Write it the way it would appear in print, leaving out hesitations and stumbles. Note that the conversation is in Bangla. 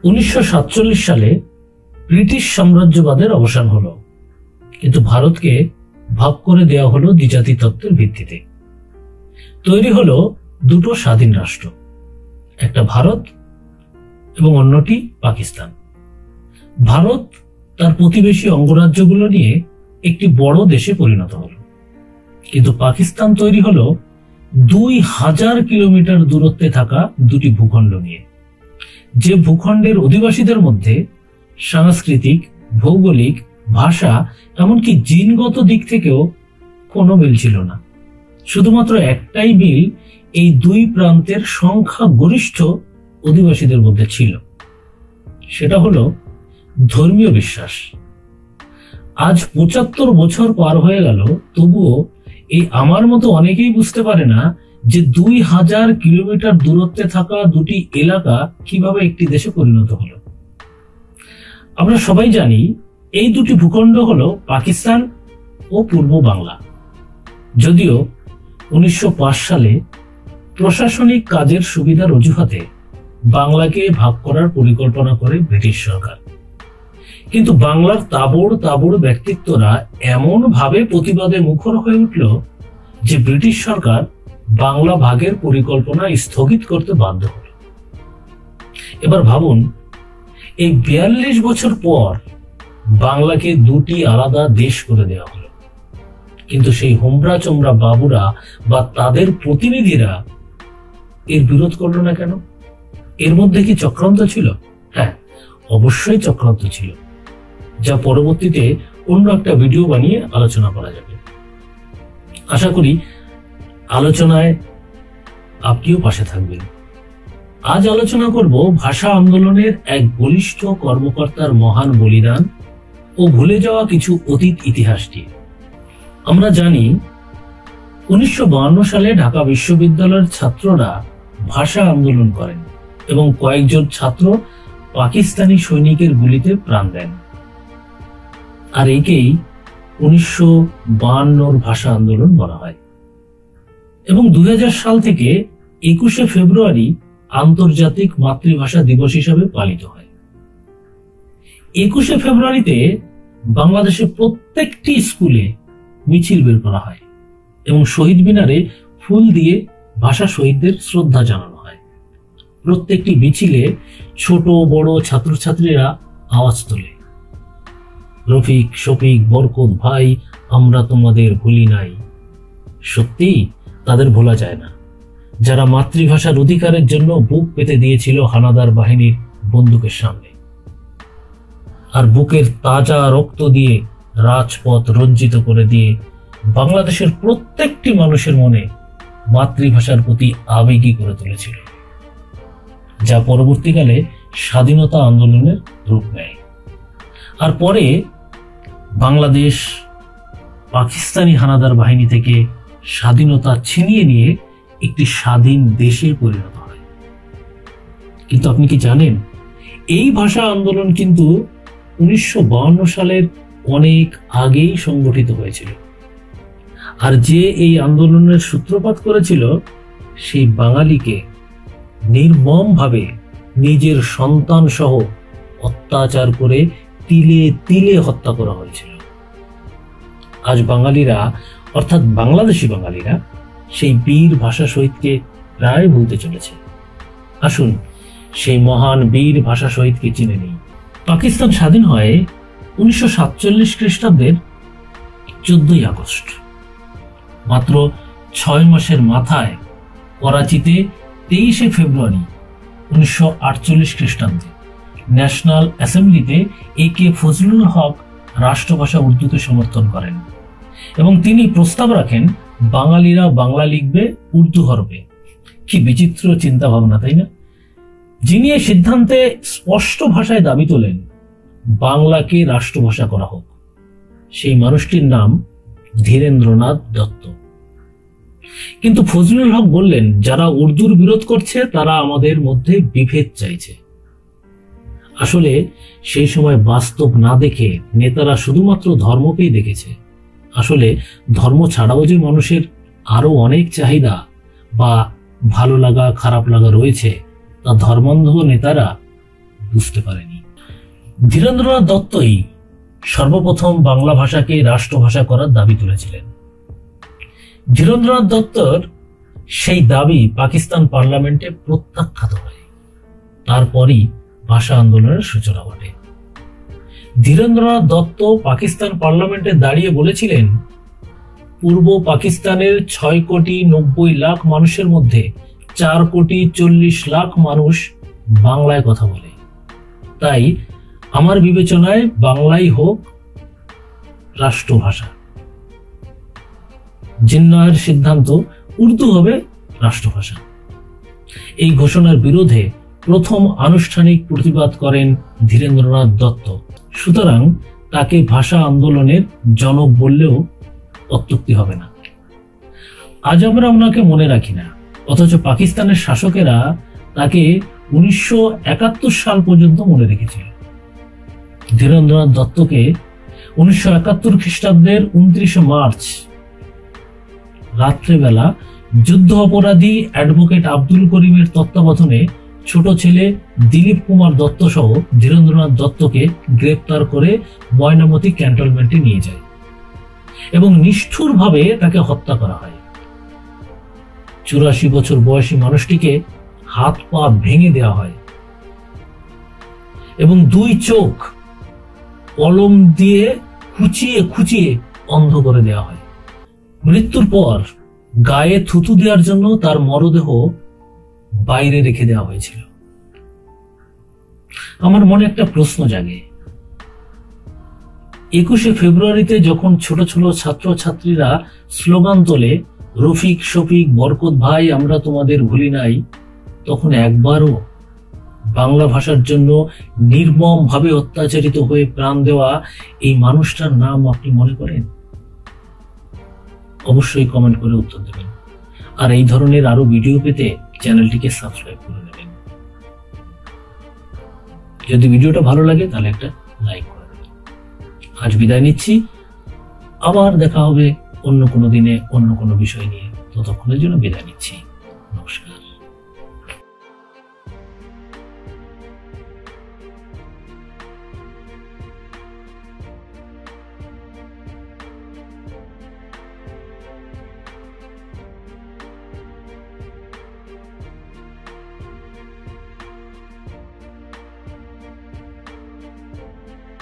1947 সালে ব্রিটিশ সাম্রাজ্যবাদের অবসান হলো, কিন্তু ভারতকে ভাগ করে দেওয়া হলো দ্বিজাতি তত্ত্বের ভিত্তিতে। তৈরি হলো দুটো স্বাধীন রাষ্ট্র, একটা ভারত এবং অন্যটি পাকিস্তান। ভারত তার প্রতিবেশী অঙ্গরাজ্যগুলো নিয়ে একটি বড় দেশে পরিণত হলো, কিন্তু পাকিস্তান তৈরি হলো 2000 কিলোমিটার দূরত্বে থাকা দুটি ভূখণ্ড নিয়ে, যে ভূখণ্ডের অধিবাসীদের মধ্যে সাংস্কৃতিক, ভৌগোলিক, ভাষা, এমনকি জিনগত দিক থেকেও কোনো মিল ছিল না। শুধুমাত্র একটাই মিল এই দুই প্রান্তের সংখ্যা গরিষ্ঠ অধিবাসীদের মধ্যে ছিল, সেটা হলো ধর্মীয় বিশ্বাস। আজ 75 বছর পার হয়ে গেল, তবুও এই আমার মতো অনেকেই বুঝতে পারে না যে 2000 কিলোমিটার দূরত্বে থাকা দুটি এলাকা কিভাবে একটি দেশে পরিণত হলো। আমরা সবাই জানি এই দুটি ভূখণ্ড হলো পাকিস্তান ও পূর্ব বাংলা। যদিও 1905 সালে প্রশাসনিক কাজের সুবিধার অজুহাতে বাংলাকে ভাগ করার পরিকল্পনা করে ব্রিটিশ সরকার, কিন্তু বাংলার তাবড় তাবড় ব্যক্তিত্বরা এমন ভাবে প্রতিবাদে মুখর হয়ে উঠল যে ব্রিটিশ সরকার বাংলা ভাগের পরিকল্পনা স্থগিত করতে বাধ্য হল। এবার ভাবুন, এই 42 বছর পর বাংলাকে দুটি আলাদা দেশ করে দেওয়া হলো, কিন্তু সেই হোমরা চোমরা বাবুরা বা তাদের প্রতিনিধিরা এর বিরোধ করলো না কেন? এর মধ্যে কি চক্রান্ত ছিল? হ্যাঁ, অবশ্যই চক্রান্ত ছিল, যা পরবর্তীতে অন্য একটা ভিডিও বানিয়ে আলোচনা করা যাবে। আশা করি আলোচনায় আপনিও পাশে থাকবেন। আজ আলোচনা করব ভাষা আন্দোলনের এক বলিষ্ঠ কর্মকর্তার মহান বলিদান ও ভুলে যাওয়া কিছু অতীত ইতিহাস নিয়ে। আমরা জানি 1952 সালে ঢাকা বিশ্ববিদ্যালয়ের ছাত্ররা ভাষা আন্দোলন করেন এবং কয়েকজন ছাত্র পাকিস্তানি সৈনিকের গুলিতে প্রাণ দেন, আর একেই 1952 ভাষা আন্দোলন বলা হয়। এবং 2000 সাল থেকে 21শে ফেব্রুয়ারি আন্তর্জাতিক মাতৃভাষা দিবস হিসাবে পালিত হয়। 21শে ফেব্রুয়ারিতে বাংলাদেশের প্রত্যেকটি স্কুলে মিছিল বের করা হয় এবং শহীদ মিনারে ফুল দিয়ে ভাষা শহীদদের শ্রদ্ধা জানানো হয়। প্রত্যেকটি মিছিলে ছোট বড় ছাত্রছাত্রীরা আওয়াজ তোলে, রফিক, শফিক, বরকত ভাই, আমরা তোমাদের ভুলি নাই। সত্যি তাদের ভোলা যায় না, যারা মাতৃভাষার অধিকারের জন্য বুক পেতে দিয়েছিল হানাদার বাহিনীর বন্দুকের সামনে, আর বুকের তাজা রক্ত দিয়ে রাজপথ রঞ্জিত করে দিয়ে বাংলাদেশের প্রত্যেকটি মানুষের মনে মাতৃভাষার প্রতি আবেগী করে তুলেছিল, যা পরবর্তীকালে স্বাধীনতা আন্দোলনের রূপ নেয়। আর পরে বাংলাদেশ পাকিস্তানি হানাদার বাহিনী থেকে স্বাধীনতা ছিনিয়ে নিয়ে একটি স্বাধীন দেশে পরিণত হয়। কিন্তু আপনি কি জানেন, এই ভাষা আন্দোলন কিন্তু 1952 সালের অনেক আগেই সংগঠিত হয়েছিল, আর যে এই আন্দোলনের সূত্রপাত করেছিল সেই বাঙালিকে নির্মমভাবে নিজের সন্তান সহ অত্যাচার করে তিলে তিলে হত্যা করা হয়েছিল। আজ বাঙালিরা, অর্থাৎ বাংলাদেশি বাঙালিরা, সেই বীর ভাষা শহীদকে প্রায় ভুলতে চলেছে। আসুন সেই মহান বীর ভাষা শহীদকে চিনে নিই। পাকিস্তান স্বাধীন হয় 1947 খ্রিস্টাব্দের 14ই আগস্ট। মাত্র 6 মাসের মাথায় করাচিতে 23শে ফেব্রুয়ারি 1948 খ্রিস্টাব্দে ন্যাশনাল অ্যাসেম্বলিতে এ.কে. ফজলুল হক রাষ্ট্রভাষা উর্দুকে সমর্থন করেন এবং তিনি প্রস্তাব রাখেন বাঙালিরা বাংলা লিখবে উর্দু হরফে। কি বিচিত্র চিন্তা ভাবনা, তাই না? যিনি এই সিদ্ধান্তে স্পষ্ট ভাষায় দাবি তোলেন বাংলাকে রাষ্ট্রভাষা করা হোক, সেই মানুষটির নাম ধীরেন্দ্রনাথ দত্ত। কিন্তু ফজলুল হক বললেন, যারা উর্দুর বিরোধ করছে তারা আমাদের মধ্যে বিভেদ চাইছে। আসলে সেই সময় বাস্তব না দেখে নেতারা শুধুমাত্র ধর্মকেই দেখেছে। আসলে ধর্ম ছাড়াও যে মানুষের আরো অনেক চাহিদা বা ভালো লাগা খারাপ লাগা রয়েছে, তা ধর্মান্ধ নেতারা বুঝতে পারেনি। ধীরেন্দ্রনাথ দত্তই সর্বপ্রথম বাংলা ভাষাকে রাষ্ট্রভাষা করার দাবি তুলেছিলেন। ধীরেন্দ্রনাথ দত্তর সেই দাবি পাকিস্তান পার্লামেন্টে প্রত্যাখ্যাত হয়। তারপরই ভাষা আন্দোলনের সূচনা ঘটে। ধীরেন্দ্রনাথ দত্ত পাকিস্তান পার্লামেন্টে দাঁড়িয়ে বলেছিলেন, পূর্ব পাকিস্তানের 6,90,00,000 মানুষের মধ্যে 4,40,00,000 মানুষ বাংলায় কথা বলে। তাই আমার বিবেচনায় বাংলাই হোক রাষ্ট্রভাষা। জিন্নাহের সিদ্ধান্ত উর্দু হবে রাষ্ট্রভাষা। এই ঘোষণার বিরোধে প্রথম আনুষ্ঠানিক প্রতিবাদ করেন ধীরেন্দ্রনাথ দত্ত। সুতরাং তাকে ভাষা আন্দোলনের জনক বললেও অত্যুক্তি হবে না। আজ আমরা ওনাকে মনে রাখি না, অথচ পাকিস্তানের শাসকেরা তাকে 1971 সাল পর্যন্ত মনে রেখেছিল। ধীরেন্দ্রনাথ দত্তকে 1971 খ্রিস্টাব্দের 29 মার্চ রাত্রেবেলা যুদ্ধ অপরাধী অ্যাডভোকেট আব্দুল করিমের তত্ত্বাবধানে ছোট ছেলে দিলীপ কুমার দত্ত সহ ধীরেন্দ্রনাথ দত্তকে গ্রেপ্তার করে ময়নামতি ক্যান্টনমেন্টে নিয়ে যায় এবং নিষ্ঠুরভাবে তাকে হত্যা করা হয়। 84 বছর বয়সী মানুষটিকে হাত পা ভেঙে দেওয়া হয় এবং 2 চোখ কলম দিয়ে খুঁচিয়ে খুঁচিয়ে অন্ধ করে দেওয়া হয়। মৃত্যুর পর গায়ে থুতু দেওয়ার জন্য তার মরদেহ বাইরে রেখে দেওয়া হয়েছিল। আমার মনে একটা প্রশ্ন জাগে, 21শে ফেব্রুয়ারিতে যখন ছোট ছোট ছাত্র ছাত্রীরা স্লোগান তোলে, রফিক শফিক বরকত ভাই আমরা তোমাদের ভুলি নাই, তখন একবারও বাংলা ভাষার জন্য নির্মম ভাবে অত্যাচারিত হয়ে প্রাণ দেওয়া এই মানুষটার নাম আপনি মনে করেন? অবশ্যই কমেন্ট করে উত্তর দেবেন। আর এই ধরনের আরো ভিডিও পেতে চ্যানেলটিকে সাবস্ক্রাইব করে নেবেন। যদি ভিডিওটা ভালো লাগে তাহলে একটা লাইক করে দেবেন। আজ বিদায় নিচ্ছি, আবার দেখা হবে অন্য কোনো দিনে অন্য কোনো বিষয় নিয়ে। ততক্ষণের জন্য বিদায় নিচ্ছি, নমস্কার।